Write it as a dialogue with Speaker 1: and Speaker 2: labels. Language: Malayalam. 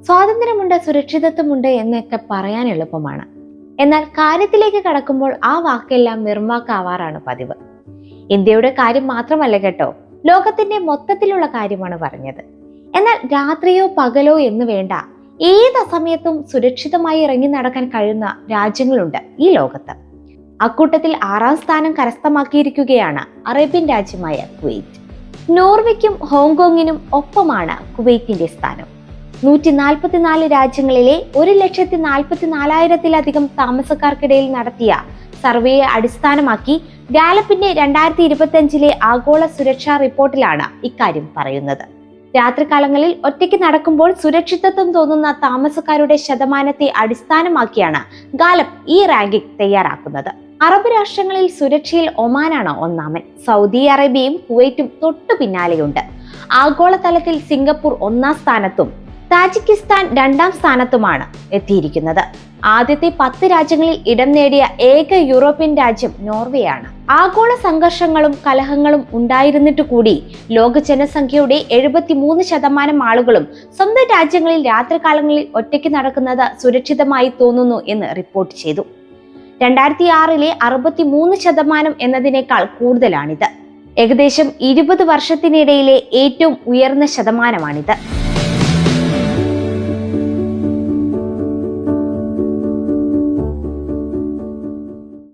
Speaker 1: സ്വാതന്ത്ര്യമുണ്ട്, സുരക്ഷിതത്വമുണ്ട് എന്നൊക്കെ പറയാൻ എളുപ്പമാണ്. എന്നാൽ കാര്യത്തിലേക്ക് കടക്കുമ്പോൾ ആ വാക്കെല്ലാം വെറുമാക്കാവാറാണ് പതിവ്. ഇന്ത്യയുടെ കാര്യം മാത്രമല്ല കേട്ടോ, ലോകത്തിന്റെ മൊത്തത്തിലുള്ള കാര്യമാണ് പറഞ്ഞത്. എന്നാൽ രാത്രിയോ പകലോ എന്ന് വേണ്ട, ഏത് സമയത്തും സുരക്ഷിതമായി ഇറങ്ങി നടക്കാൻ കഴിയുന്ന രാജ്യങ്ങളുണ്ട് ഈ ലോകത്ത്. അക്കൂട്ടത്തിൽ 6ാം സ്ഥാനം കരസ്ഥമാക്കിയിരിക്കുകയാണ് അറേബ്യൻ രാജ്യമായ കുവൈറ്റ്. നോർവേക്കും ഹോങ്കോങ്ങിനും ഒപ്പമാണ് കുവൈറ്റിന്റെ സ്ഥാനം. 144 രാജ്യങ്ങളിലെ 1,44,000-ത്തിലധികം താമസക്കാർക്കിടയിൽ നടത്തിയ സർവേയെ അടിസ്ഥാനമാക്കി ഗാലപ്പിന്റെ 2025 ആഗോള സുരക്ഷാ റിപ്പോർട്ടിലാണ് ഇക്കാര്യം പറയുന്നത്. രാത്രികാലങ്ങളിൽ ഒറ്റയ്ക്ക് നടക്കുമ്പോൾ സുരക്ഷിതത്വം തോന്നുന്ന താമസക്കാരുടെ ശതമാനത്തെ അടിസ്ഥാനമാക്കിയാണ് ഗാലപ്പ് ഈ റാങ്കിംഗ് തയ്യാറാക്കുന്നത്. അറബ് രാഷ്ട്രങ്ങളിൽ സുരക്ഷയിൽ ഒമാനാണ് ഒന്നാമൻ. സൗദി അറേബ്യയും കുവൈറ്റും തൊട്ടു പിന്നാലെയുണ്ട്. ആഗോളതലത്തിൽ സിംഗപ്പൂർ 1ാം സ്ഥാനത്തും താജിക്കിസ്ഥാൻ 2ാം സ്ഥാനത്തുമാണ് എത്തിയിരിക്കുന്നത്. ആദ്യത്തെ 10 രാജ്യങ്ങളിൽ ഇടം നേടിയ ഏക യൂറോപ്യൻ രാജ്യം നോർവേയാണ്. ആഗോള സംഘർഷങ്ങളും കലഹങ്ങളും ഉണ്ടായിരുന്നിട്ട് കൂടി ലോക ജനസംഖ്യയുടെ 73% ആളുകളും സ്വന്തം രാജ്യങ്ങളിൽ രാത്രികാലങ്ങളിൽ ഒറ്റയ്ക്ക് നടക്കുന്നത് സുരക്ഷിതമായി തോന്നുന്നു എന്ന് റിപ്പോർട്ട് ചെയ്തു. 2006 63% എന്നതിനേക്കാൾ കൂടുതലാണിത്. ഏകദേശം 20 വർഷത്തിനിടയിലെ ഏറ്റവും ഉയർന്ന ശതമാനമാണിത്.